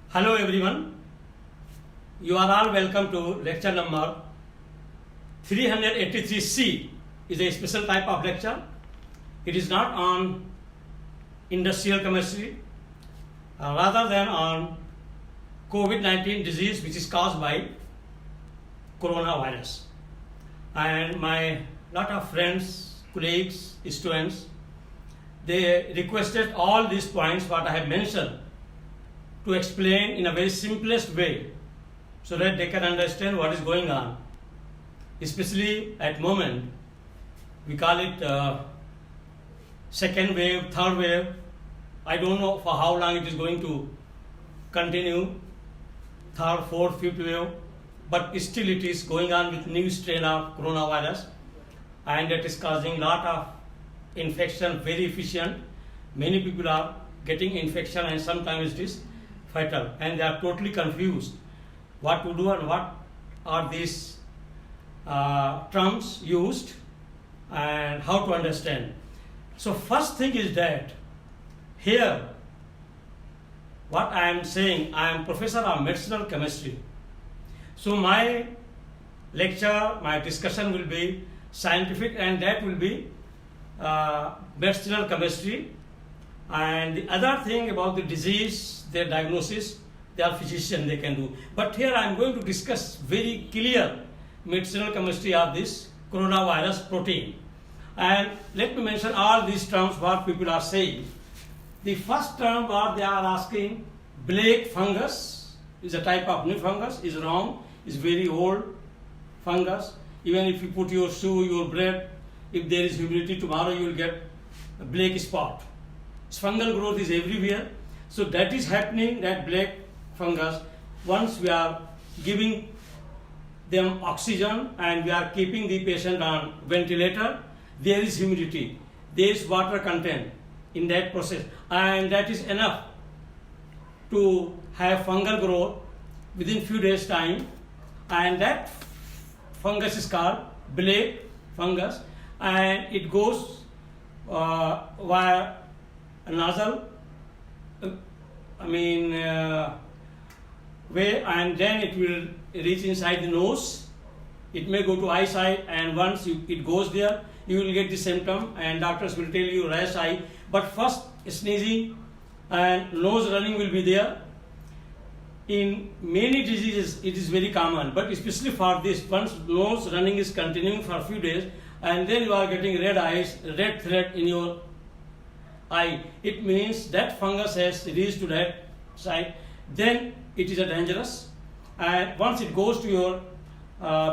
Hello everyone, you are all welcome to lecture number 383C. Is a special type of lecture. It is not on industrial chemistry rather than on COVID-19 disease which is caused by coronavirus. And my lot of friends, colleagues, students, they requested all these points what I have mentioned to explain in a very simplest way so that they can understand what is going on. Especially at moment, we call it second wave, third wave. I don't know for how long it is going to continue, third, fourth, fifth wave, but still it is going on with new strain of coronavirus, and it is causing lot of infection, very efficient. Many people are getting infection and sometimes it is fatal, and they are totally confused what to do and what are these terms used and how to understand. So first thing is that here what I am saying, I am professor of medicinal chemistry. So my lecture, my discussion will be scientific, and that will be medicinal chemistry. And the other thing about the disease, their diagnosis, they are physician, they can do. But here I am going to discuss very clear medicinal chemistry of this coronavirus protein. And let me mention all these terms what people are saying. The first term what they are asking, black fungus is a type of new fungus, is wrong, is very old fungus. Even if you put your shoe, your bread, if there is humidity, tomorrow you will get a black spot. Fungal growth is everywhere. So that is happening, that black fungus. Once we are giving them oxygen and we are keeping the patient on ventilator, there is humidity, there is water content in that process, and that is enough to have fungal growth within few days time, and that fungus is called black fungus, and it goes via nasal way, and then it will reach inside the nose. It may go to eye side, and once it goes there, you will get the symptom, and doctors will tell you rash eye. But first sneezing and nose running will be there. In many diseases it is very common, but especially for this, once nose running is continuing for a few days, and then you are getting red eyes, red thread in your eye, it means that fungus has reached to that side. Then it is a dangerous, and once it goes to your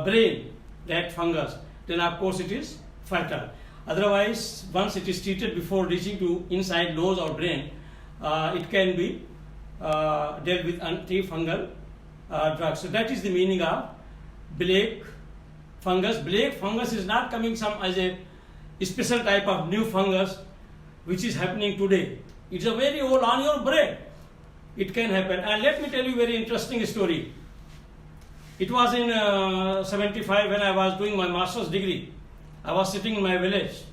brain, that fungus, then of course it is fatal. Otherwise, once it is treated before reaching to inside nose or brain, it can be dealt with antifungal drugs. So that is the meaning of black fungus. Black fungus is not coming some as a special type of new fungus which is happening today. It's a very old on your bread. It can happen. And let me tell you a very interesting story. It was in 75 when I was doing my master's degree. I was sitting in my village,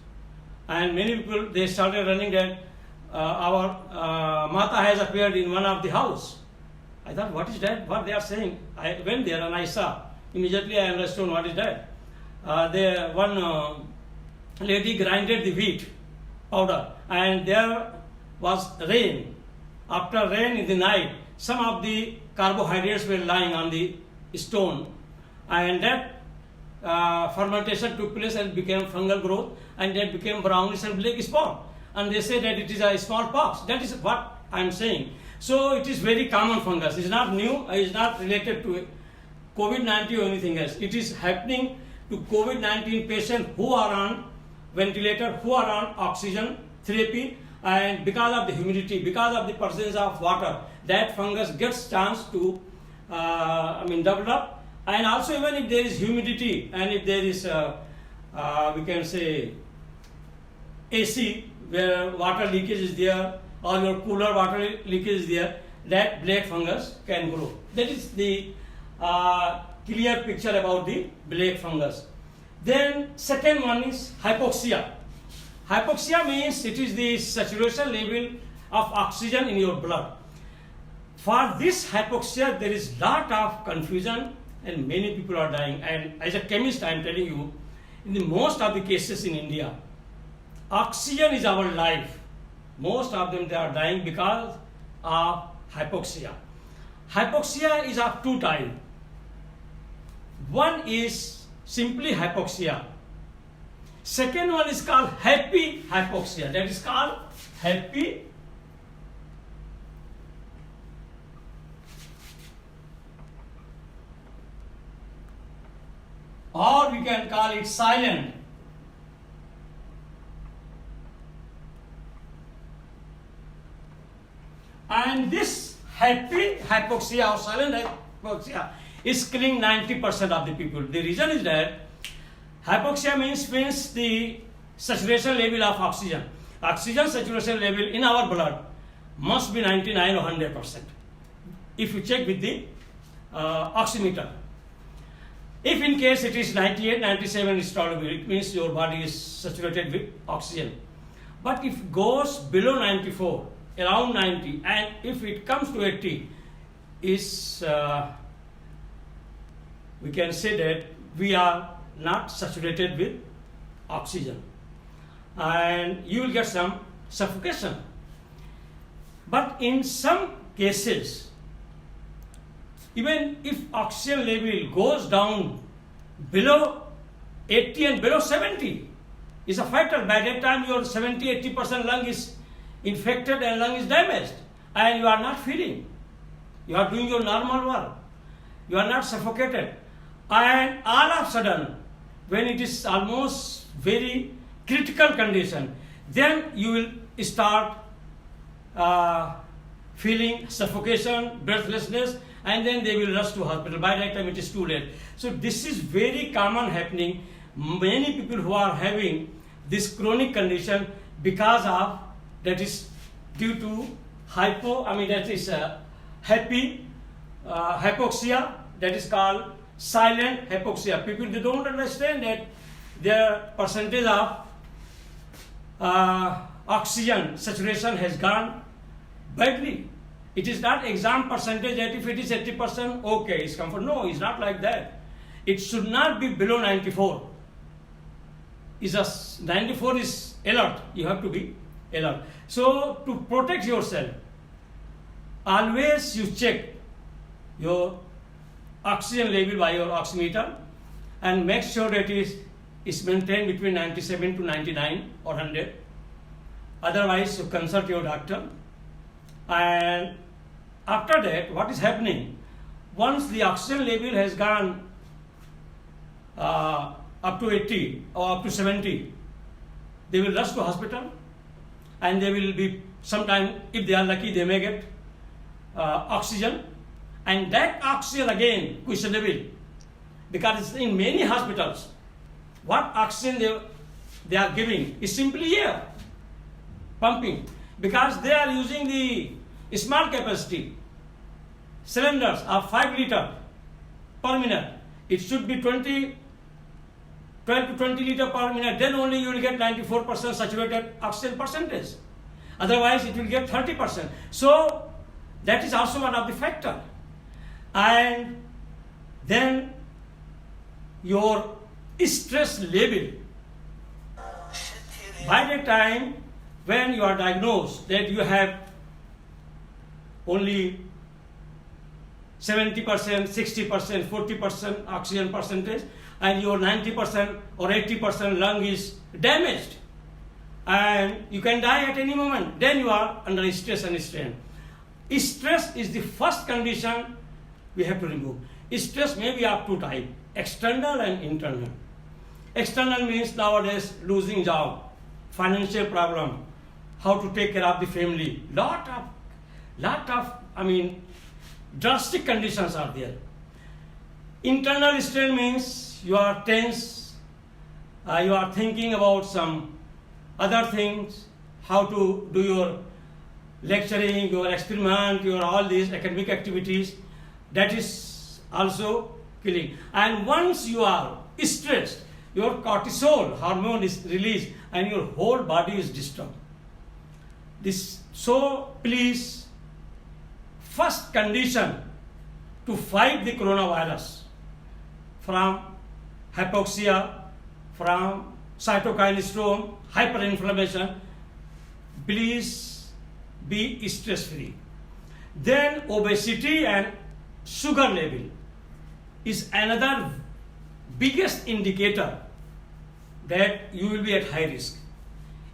and many people, they started running that our Mata has appeared in one of the house. I thought, what is that? What they are saying? I went there and I saw. Immediately I understood what is that. One lady grinded the wheat powder, and there was rain. After rain in the night, some of the carbohydrates were lying on the stone, and that fermentation took place and became fungal growth, and that became brownish and black spot. And they say that it is a smallpox. That is what I am saying. So it is very common fungus. It is not new. It is not related to COVID-19 or anything else. It is happening to COVID-19 patients who are on ventilator, who are on oxygen therapy, and because of the humidity, because of the presence of water, that fungus gets chance to develop. And also, even if there is humidity and if there is we can say AC where water leakage is there, or your cooler water leakage is there, that black fungus can grow. That is the clear picture about the black fungus. Then second one is hypoxia. Hypoxia means it is the saturation level of oxygen in your blood. For this hypoxia, there is lot of confusion and many people are dying. And as a chemist, I am telling you, in the most of the cases in India, oxygen is our life. Most of them, they are dying because of hypoxia. Hypoxia is of two types. One is simply hypoxia. Second one is called happy hypoxia. That is called happy or we can call it silent. And this happy hypoxia or silent hypoxia is killing 90% of the people. The reason is that hypoxia means the saturation level of oxygen. Oxygen saturation level in our blood must be 99 or 100%. If you check with the oximeter. If in case it is 98, 97 is tolerable, it means your body is saturated with oxygen. But if it goes below 94, around 90, and if it comes to 80, is we can say that we are not saturated with oxygen. And you will get some suffocation. But in some cases, even if oxygen level goes down below 80 and below 70, is a factor. By that time your 70-80% lung is infected and lung is damaged and you are not feeling. You are doing your normal work. You are not suffocated. And all of a sudden, when it is almost very critical condition, then you will start feeling suffocation, breathlessness, and then they will rush to hospital. By that time it is too late. So this is very common happening. Many people who are having this chronic condition because of, that is due to happy hypoxia, that is called silent hypoxia. People, they don't understand that their percentage of oxygen saturation has gone badly. It is not exam percentage that if it is 80%, okay, it's comfort. No, it's not like that. It should not be below 94. 94 is alert. You have to be alert. So to protect yourself, always you check your oxygen level by your oximeter and make sure that it is maintained between 97 to 99 or 100. Otherwise, you consult your doctor. And after that, what is happening? Once the oxygen level has gone up to 80 or up to 70, they will rush to hospital and they will be, sometime if they are lucky, they may get oxygen. And that oxygen again, questionable, because in many hospitals, what oxygen they are giving is simply air, pumping, because they are using the small capacity cylinders of 5 liters per minute. It should be 12 to 20 liters per minute. Then only you will get 94% saturated oxygen percentage. Otherwise, it will get 30%. So that is also one of the factors. And then your stress level. By the time when you are diagnosed that you have only 70%, 60%, 40% oxygen percentage, and your 90% or 80% lung is damaged, and you can die at any moment, then you are under stress and strain. Stress is the first condition we have to remove. Stress may be of two types, external and internal. External means nowadays losing job, financial problem, how to take care of the family, lot of drastic conditions are there. Internal strain means you are tense, you are thinking about some other things, how to do your lecturing, your experiment, your all these academic activities. That is also killing. And once you are stressed, your cortisol hormone is released and your whole body is disturbed. So please first condition to fight the coronavirus from hypoxia, from cytokine storm, hyperinflammation. Please be stress free. Then obesity and sugar level is another biggest indicator that you will be at high risk.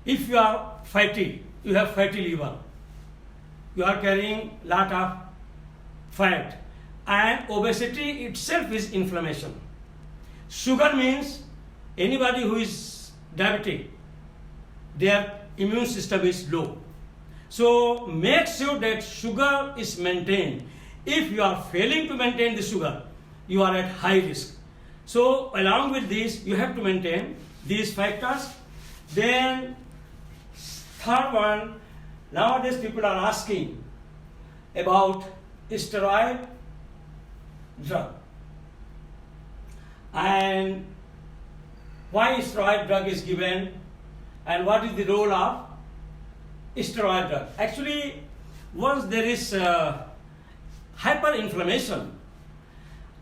If you are fatty, you have fatty liver, you are carrying lot of fat, and obesity itself is inflammation. Sugar means anybody who is diabetic, their immune system is low. So make sure that sugar is maintained. If you are failing to maintain the sugar, you are at high risk. So along with this, you have to maintain these factors. Then third one, nowadays people are asking about steroid drug. And why steroid drug is given and what is the role of steroid drug. Actually, once there is hyperinflammation,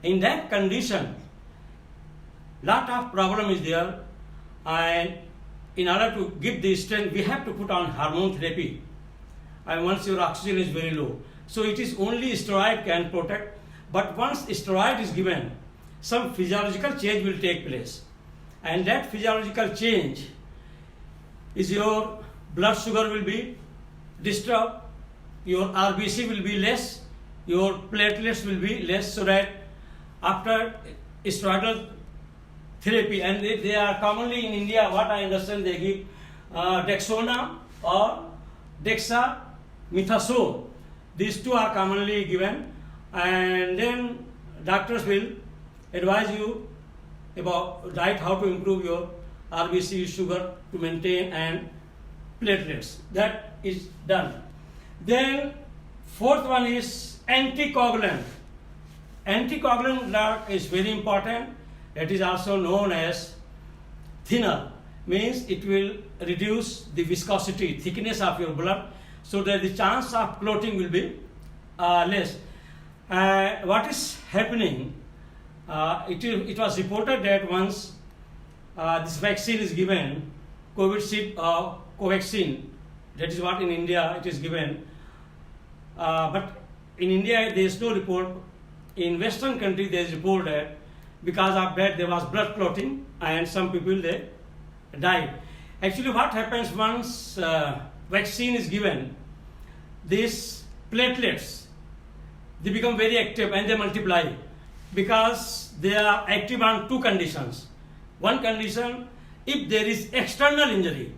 in that condition, lot of problem is there, and in order to give the strength, we have to put on hormone therapy. And once your oxygen is very low, so it is only steroid can protect. But once steroid is given, some physiological change will take place, and that physiological change is your blood sugar will be disturbed, your RBC will be less, your platelets will be less, so that after steroidal therapy, and they are commonly in India, what I understand, they give Dexona or dexamethasone. These two are commonly given, and then doctors will advise you about diet, how to improve your RBC, sugar to maintain, and platelets. That is done. Then fourth one is anticoagulant. Anticoagulant drug is very important. It is also known as thinner. Means it will reduce the viscosity, thickness of your blood, so that the chance of clotting will be less. What is happening? It was reported that once this vaccine is given, Covaxin, that is what in India it is given. But in India there is no report. In Western country there is report that because of that there was blood clotting and some people they died. Actually what happens once vaccine is given, these platelets, they become very active and they multiply because they are active on two conditions. One condition, if there is external injury,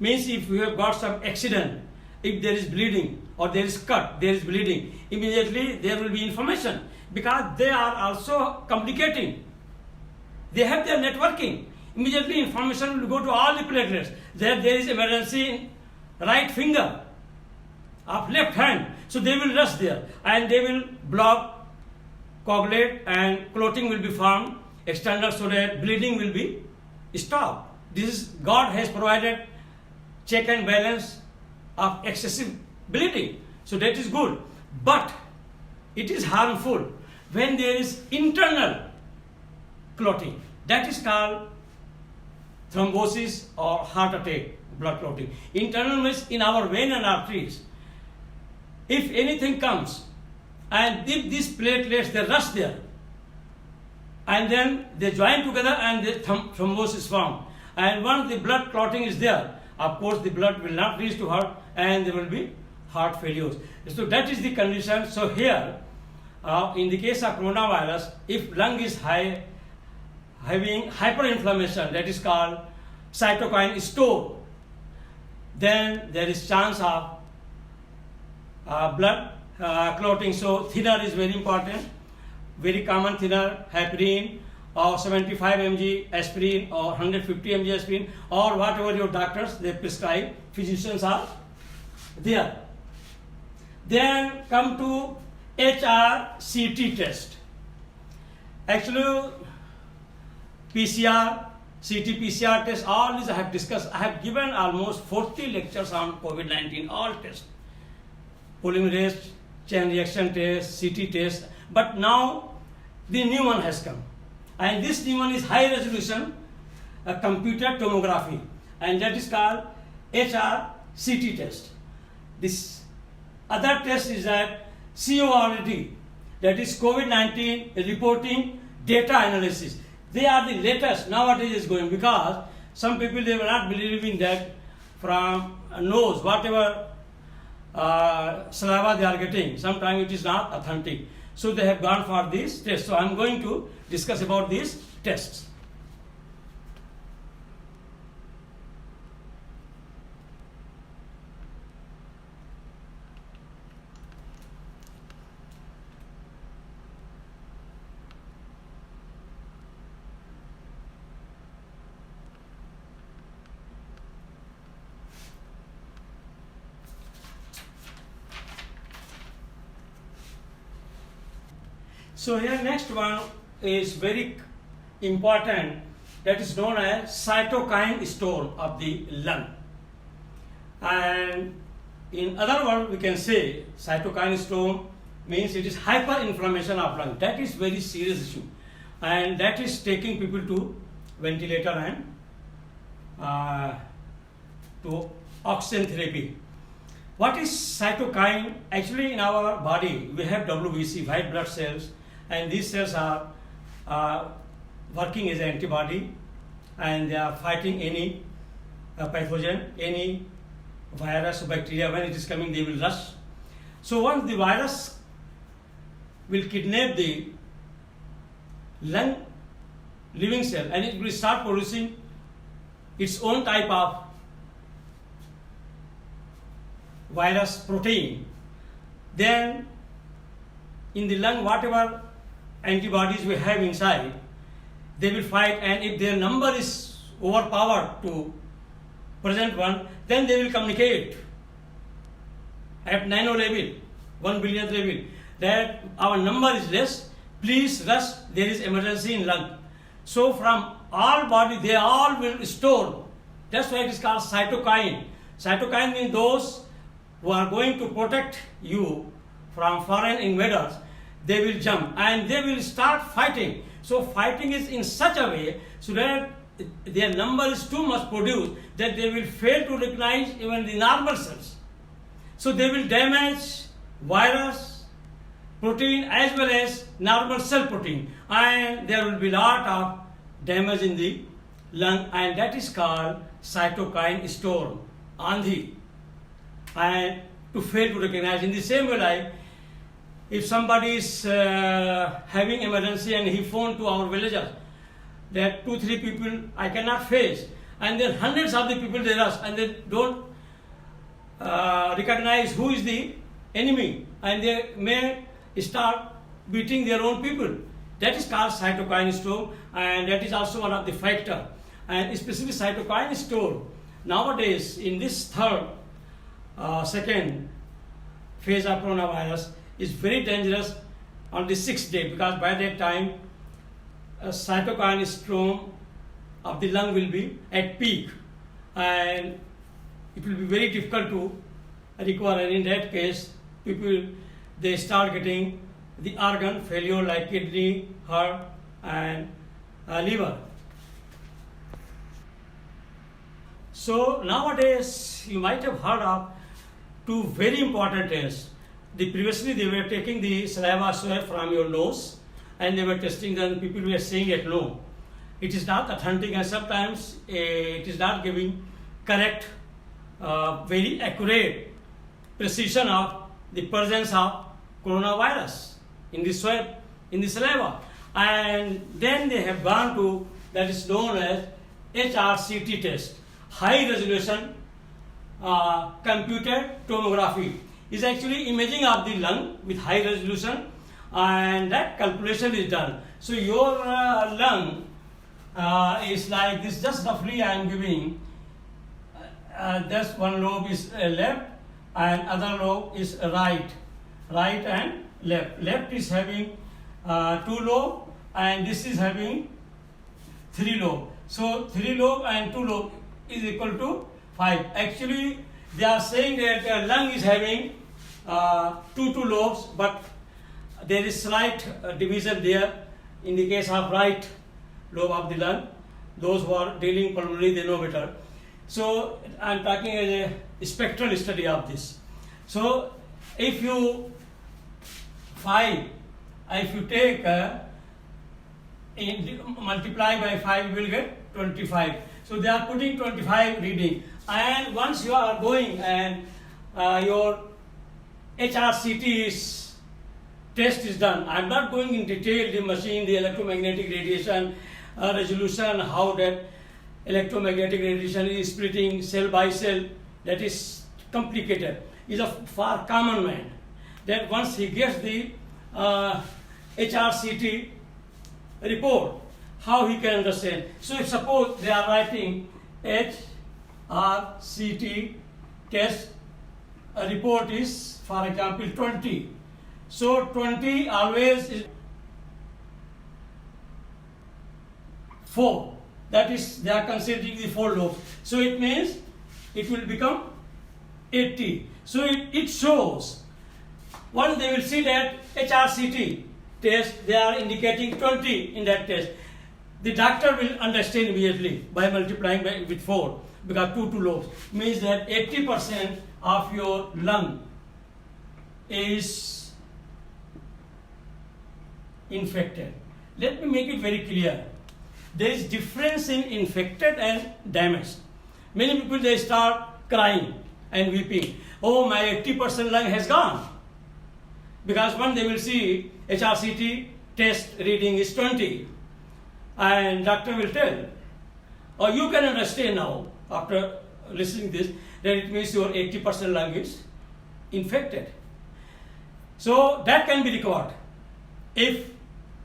means if you have got some accident, if there is bleeding or there is cut, there is bleeding, immediately there will be inflammation because they are also communicating. They have their networking. Immediately information will go to all the platelets that there is emergency in right finger of left hand. So they will rush there and they will block, coagulate, and clotting will be formed external, so that bleeding will be stopped. This is God has provided check and balance of excessive bleeding. So that is good. But it is harmful when there is internal clotting. That is called thrombosis or heart attack, blood clotting. Internal means in our vein and arteries. If anything comes and if these platelets they rush there and then they join together and the thrombosis form, and once the blood clotting is there, of course the blood will not reach to heart and there will be heart failures. So that is the condition. So here in the case of coronavirus, if lung is high, having hyperinflammation, that is called cytokine storm, then there is chance of blood clotting. So thinner is very important. Very common thinner, heparin or 75 mg aspirin or 150 mg aspirin or whatever your doctors they prescribe, physicians are there. Then come to HRCT test. Actually PCR, CT PCR test, all these I have discussed. I have given almost 40 lectures on COVID-19, all tests. Polymerase chain reaction test, CT test, but now the new one has come, and this new one is high resolution computer tomography, and that is called HRCT test. This other test is that CORT, that is COVID-19 reporting data analysis. They are the latest nowadays is going, because some people they were not believing that from nose whatever saliva they are getting, sometimes it is not authentic. So they have gone for this test. So I am going to discuss about these tests. So here next one is very important, that is known as cytokine storm of the lung. And in other words, we can say cytokine storm means it is hyperinflammation of lung. That is very serious issue, and that is taking people to ventilator and to oxygen therapy. What is cytokine? Actually, in our body we have WBC, white blood cells, and these cells are working as an antibody, and they are fighting any pathogen, any virus or bacteria. When it is coming, they will rush. So once the virus will kidnap the lung living cell, and it will start producing its own type of virus protein, then in the lung whatever antibodies we have inside, they will fight, and if their number is overpowered to present one, then they will communicate at nano level, 1 billionth level, that our number is less, please rush, there is emergency in lung. So from all body they all will store. That's why it is called cytokine. Cytokine means those who are going to protect you from foreign invaders. They will jump and they will start fighting. So fighting is in such a way so that their number is too much produced that they will fail to recognize even the normal cells. So they will damage virus, protein as well as normal cell protein, and there will be lot of damage in the lung, and that is called cytokine storm, Andhi, and to fail to recognize. In the same way, like if somebody is having emergency and he phoned to our villagers that 2-3 people I cannot face, and then hundreds of the people they rush and they don't recognize who is the enemy, and they may start beating their own people. That is called cytokine storm, and that is also one of the factor. And especially cytokine storm nowadays in this second phase of coronavirus is very dangerous on the 6th day, because by that time a cytokine storm of the lung will be at peak and it will be very difficult to recover, and in that case people they start getting the organ failure like kidney, heart and liver. So nowadays you might have heard of 2 very important tests. Previously they were taking the saliva swab from your nose and they were testing them. People were saying that no, it is not authentic, and sometimes it is not giving correct, very accurate precision of the presence of coronavirus in the swab, in the saliva. And then they have gone to that is known as HRCT test, high resolution computer tomography. Is actually imaging of the lung with high resolution, and that calculation is done. So your lung is like this, just roughly I am giving, just one lobe is left and other lobe is right and left. Left is having 2 lobe and this is having 3 lobe. So 3 lobe and 2 lobe is equal to 5. Actually they are saying that lung is having two lobes, but there is slight division there in the case of right lobe of the lung. Those who are dealing pulmonary, they know better. So I am talking as a spectral study of this. So if you take multiply by 5, you will get 25. So they are putting 25 reading, and once you are going and your HRCT test is done. I am not going in detail the machine, the electromagnetic radiation resolution, how that electromagnetic radiation is splitting cell by cell. That is complicated. Is a far common man. That once he gets the HRCT report, how he can understand. So if suppose they are writing HRCT test report is, for example, 20. So 20 always is 4. That is, they are considering the 4 lobes. So it means it will become 80. So it shows. Once they will see that HRCT test, they are indicating 20 in that test. The doctor will understand immediately by multiplying with 4, because 2 lobes means that 80% of your lung is infected. Let me make it very clear. There is difference in infected and damaged. Many people, they start crying and weeping. Oh, my 80% lung has gone. Because when they will see HRCT test reading is 20, and doctor will tell, or you can understand now after listening this, that it means your 80% lung is infected. So that can be recovered if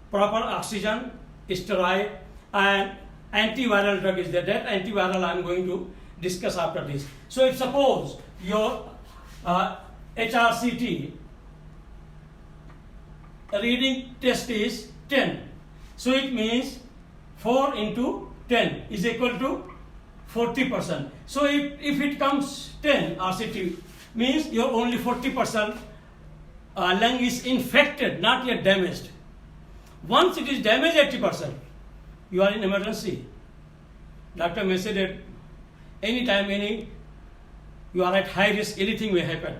proper oxygen, steroid, and antiviral drug is there. That antiviral I am going to discuss after this. So if suppose your HRCT reading test is 10, so it means 4 into 10 is equal to 40%. So if it comes 10 RCT, means your only 40% lung is infected, not yet damaged. Once it is damaged 80%, you are in emergency. Doctor may say that anytime you are at high risk, anything may happen.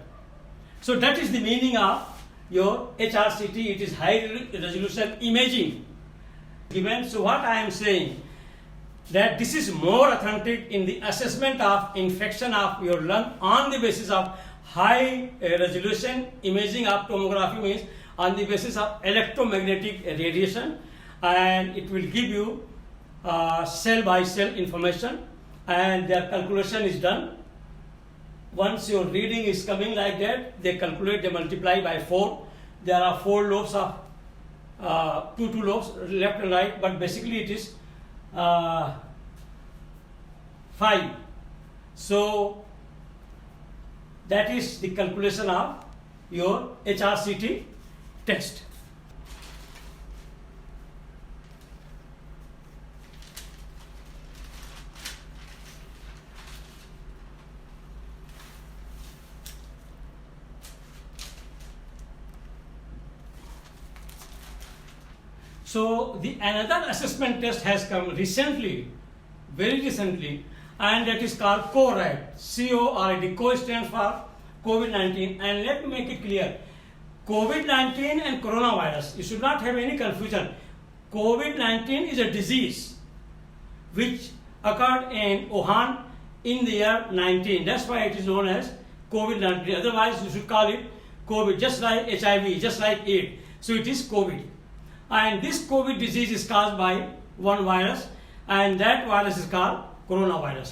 So that is the meaning of your HRCT. It is high resolution imaging given. So what I am saying, that this is more authentic in the assessment of infection of your lung on the basis of high resolution imaging of tomography, means on the basis of electromagnetic radiation, and it will give you cell by cell information, and their calculation is done. Once your reading is coming like that, they calculate, they multiply by 4. There are 4 lobes of 2 lobes, left and right, but basically it is 5. So that is the calculation of your HRCT test. So another assessment test has come recently, very recently, and that is called CORAD. C-O-R-A-D. CO stands for COVID-19. And let me make it clear, COVID-19 and coronavirus, you should not have any confusion. COVID-19 is a disease which occurred in Wuhan in the year 19. That's why it is known as COVID-19. Otherwise, you should call it COVID, just like HIV, just like AIDS. So it is COVID. And this COVID disease is caused by one virus, and that virus is called coronavirus.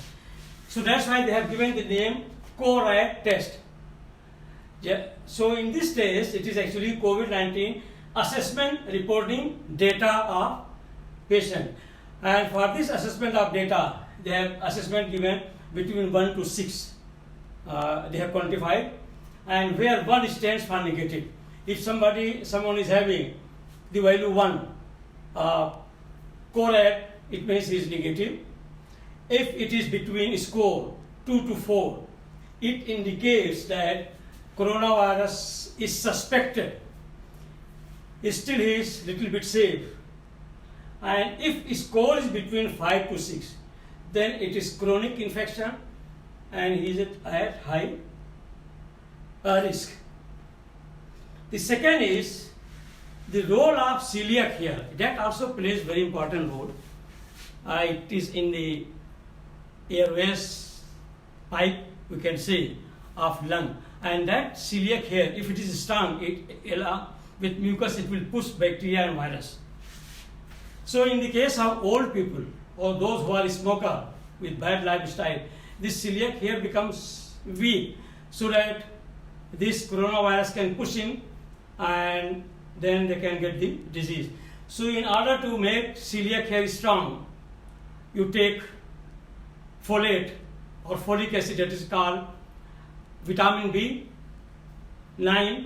So that's why they have given the name CORAD test. Yeah. So in this test, it is actually COVID-19 assessment reporting data of patient. And for this assessment of data, they have assessment given between 1 to 6. They have quantified, and where 1 stands for negative. If someone is having the value 1, CORAD, it means he is negative. If it is between score 2 to 4, it indicates that coronavirus is suspected, still he is little bit safe. And if score is between 5 to 6, then it is chronic infection and he is at high risk. The second is the role of celiac here. That also plays very important role. It is in the airways pipe, we can say, of lung. And that celiac here, if it is strong, with mucus, it will push bacteria and virus. So in the case of old people or those who are smoker with bad lifestyle, this celiac here becomes weak, so that this coronavirus can push in and then they can get the disease. So in order to make celiac hair strong, you take folate or folic acid, that is called vitamin B9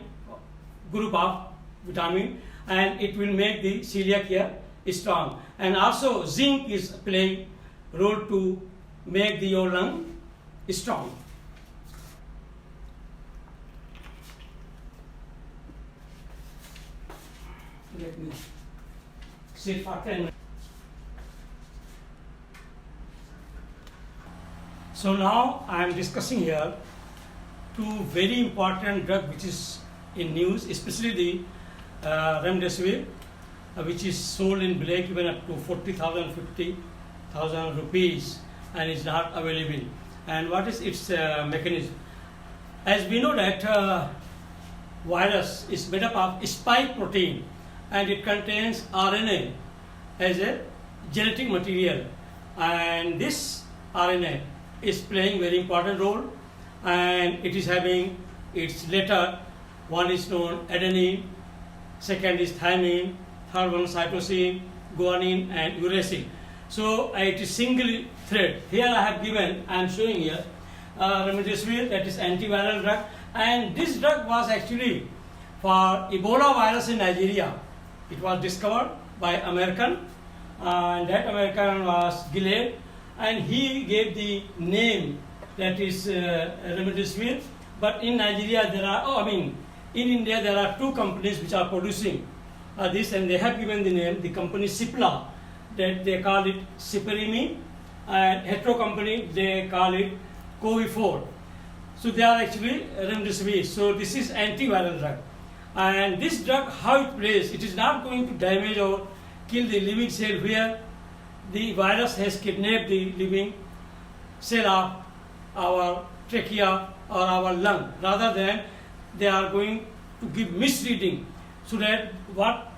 group of vitamin, and it will make the celiac hair strong. And also zinc is playing role to make your lung strong. Let me sit for 10 minutes. So now I am discussing here two very important drugs which is in news, especially the remdesivir, which is sold in black even up to 40,000, 50,000 rupees and is not available. And what is its mechanism? As we know that virus is made up of spike protein and it contains RNA as a genetic material, and this RNA is playing very important role, and it is having its letter. One is known adenine, second is thymine, third one cytosine, guanine and uracil. So it is single thread. Here I have given, I am showing here remdesivir, that is antiviral drug, and this drug was actually for Ebola virus in Nigeria. It was discovered by American, and that American was Gilead, and he gave the name that is remdesivir. But in Nigeria there are, in India there are two companies which are producing this, and they have given the name, the company Cipla, that they call it Ciperimine, and Hetero company they call it Covifor. So they are actually remdesivir. So this is antiviral drug. And this drug, how it plays, it is not going to damage or kill the living cell where the virus has kidnapped the living cell of our trachea or our lung. Rather than they are going to give misreading, so that what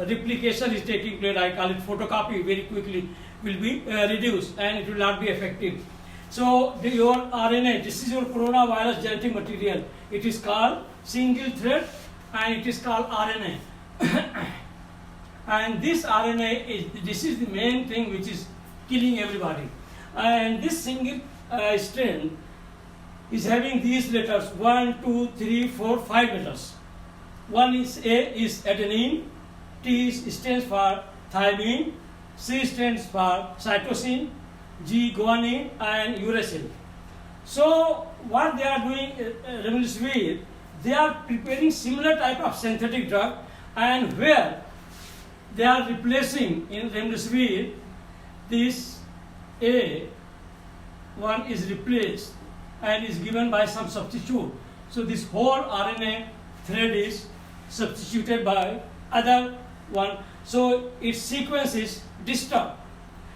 replication is taking place, I call it photocopy, very quickly will be reduced and it will not be effective. So your RNA, this is your coronavirus genetic material. It is called single thread and it is called RNA. And this RNA this is the main thing which is killing everybody. And this single strand is having these letters 1, 2, 3, 4, 5 letters. One is A is adenine, T stands for thymine, C stands for cytosine, G guanine and uracil. So what they are doing, remdesivir, they are preparing similar type of synthetic drug, and where they are replacing in remdesivir, this A one is replaced and is given by some substitute. So this whole RNA thread is substituted by other one. So its sequence is disturbed.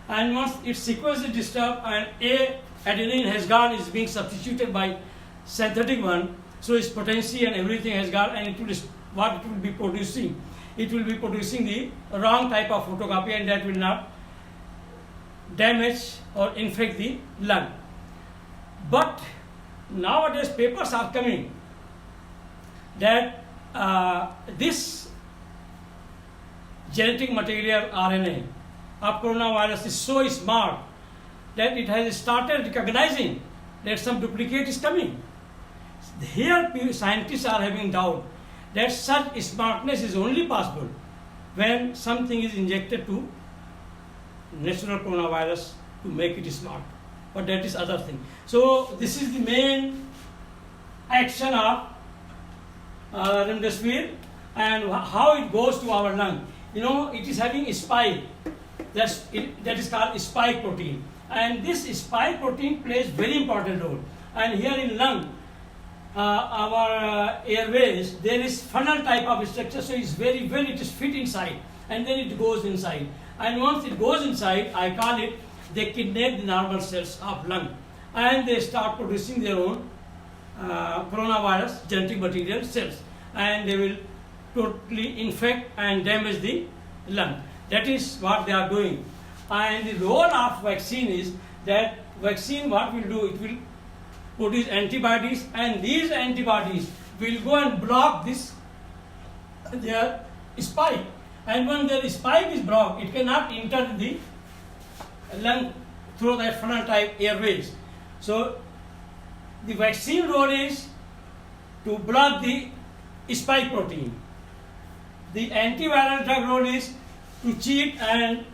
And once its sequence is disturbed and A adenine has gone, is being substituted by synthetic one, so its potency and everything has gone, and it will, what it will be producing? It will be producing the wrong type of photocopy, and that will not damage or infect the lung. But nowadays papers are coming that this genetic material RNA of coronavirus is so smart that it has started recognizing that some duplicate is coming. Here scientists are having doubt that such smartness is only possible when something is injected to natural coronavirus to make it smart. But that is other thing. So this is the main action of remdesivir and how it goes to our lung. You know, it is having a spike. That is called spike protein. And this spike protein plays very important role. And here in lung, our airways, there is funnel type of structure, so it's very well, it is fit inside, and then it goes inside. And once it goes inside, I call it, they kidnap the normal cells of lung, and they start producing their own coronavirus genetic material cells, and they will totally infect and damage the lung. That is what they are doing. And the role of vaccine is that vaccine, what will do, it will produce antibodies, and these antibodies will go and block this their spike. And when their spike is blocked, it cannot enter the lung through that funnel type airways. So the vaccine role is to block the spike protein. The antiviral drug role is to cheat and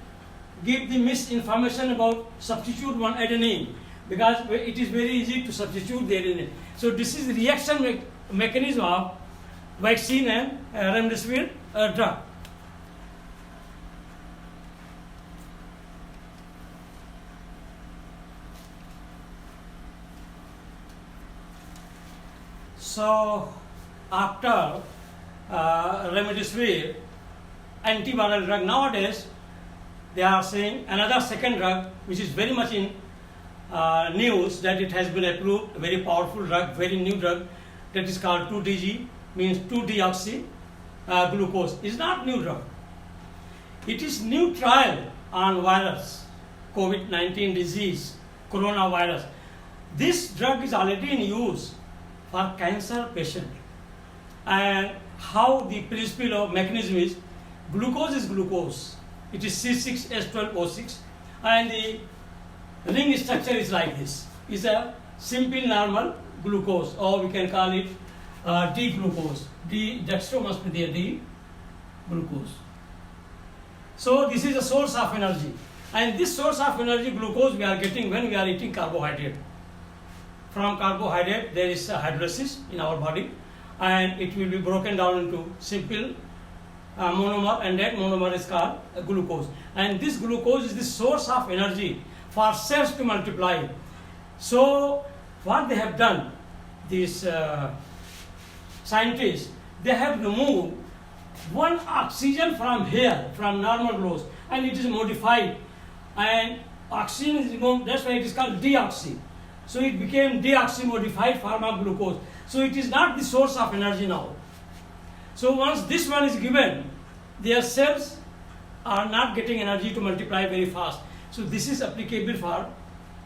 give the misinformation about substitute one adenine, because it is very easy to substitute the adenine. So this is the reaction mechanism of vaccine and remdesivir drug. So after remdesivir antiviral drug, nowadays they are saying another second drug which is very much in news, that it has been approved, a very powerful drug, very new drug, that is called 2-DG, means 2-deoxy glucose. It's not new drug. It is new trial on virus, COVID-19 disease, coronavirus. This drug is already in use for cancer patient. And how the principle of mechanism is glucose. It is C6H12O6, and the ring structure is like this. It's a simple normal glucose, or we can call it D-glucose. Dextro must be there, D-glucose. So this is a source of energy. And this source of energy, glucose, we are getting when we are eating carbohydrate. From carbohydrate, there is a hydrolysis in our body, and it will be broken down into simple monomer, and that monomer is called glucose. And this glucose is the source of energy for cells to multiply. So what they have done, these scientists, they have removed one oxygen from here, from normal glucose, and it is modified, and oxygen is removed. That's why it is called deoxy. So it became deoxy modified form of glucose. So it is not the source of energy now. So once this one is given, their cells are not getting energy to multiply very fast. So this is applicable for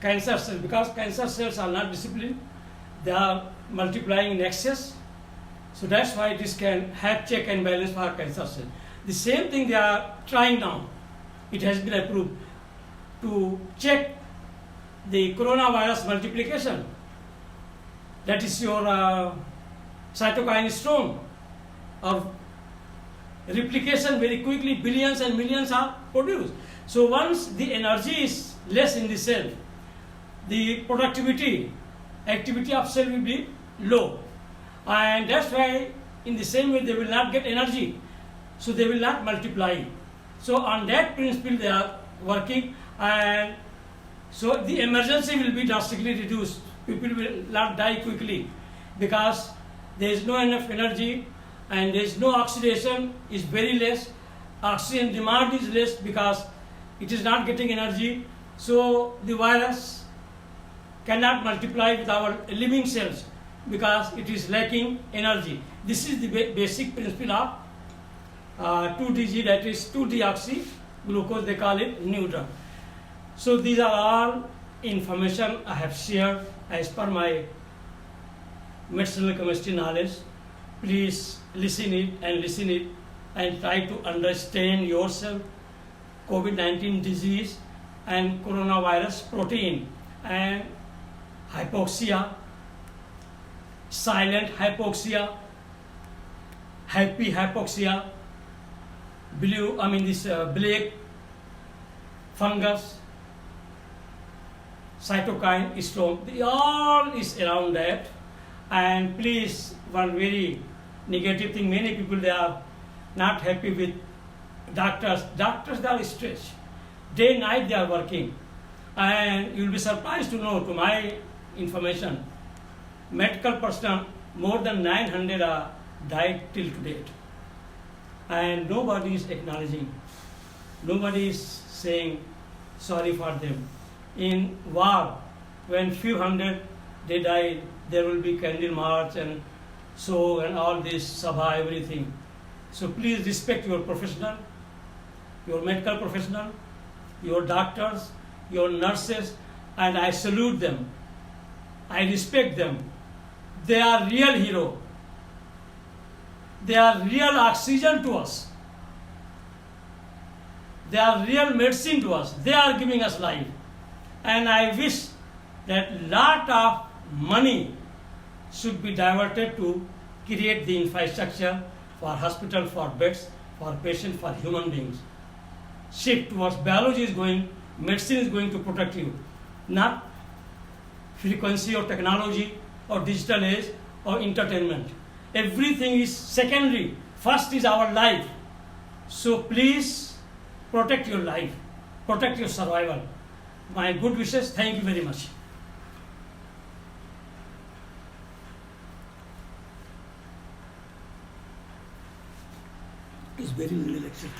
cancer cells, because cancer cells are not disciplined. They are multiplying in excess. So that's why this can have check and balance for cancer cells. The same thing they are trying now. It has been approved to check the coronavirus multiplication. That is your cytokine storm, or replication very quickly, billions and millions are produced. So once the energy is less in the cell, the productivity, activity of cell will be low. And that's why in the same way they will not get energy. So they will not multiply. So on that principle they are working, and so the emergency will be drastically reduced. People will not die quickly because there is no enough energy, and there is no oxidation, is very less. Oxygen demand is less because it is not getting energy. So the virus cannot multiply with our living cells because it is lacking energy. This is the basic principle of 2-DG, that is 2-deoxy glucose, they call it new drug. So these are all information I have shared as per my medicinal chemistry knowledge. Please listen it and try to understand yourself COVID-19 disease and coronavirus protein and hypoxia, silent hypoxia, happy hypoxia, black fungus, cytokine storm, all is around that. And please, one very negative thing, many people they are not happy with doctors. Doctors they are stressed. Day night they are working. And you'll be surprised to know, to my information, medical personnel, more than 900 are died till to date. And nobody is acknowledging. Nobody is saying sorry for them. In war, when few hundred they died, there will be candle march and so and all this sabha, everything. So please respect your professional, your medical professional, your doctors, your nurses, and I salute them. I respect them. They are real hero. They are real oxygen to us. They are real medicine to us. They are giving us life. And I wish that lot of money should be diverted to create the infrastructure for hospital, for beds, for patients, for human beings. Shift towards biology is going, medicine is going to protect you, not frequency or technology or digital age or entertainment. Everything is secondary. First is our life. So please protect your life, protect your survival. My good wishes. Thank you very much. It's very lecture.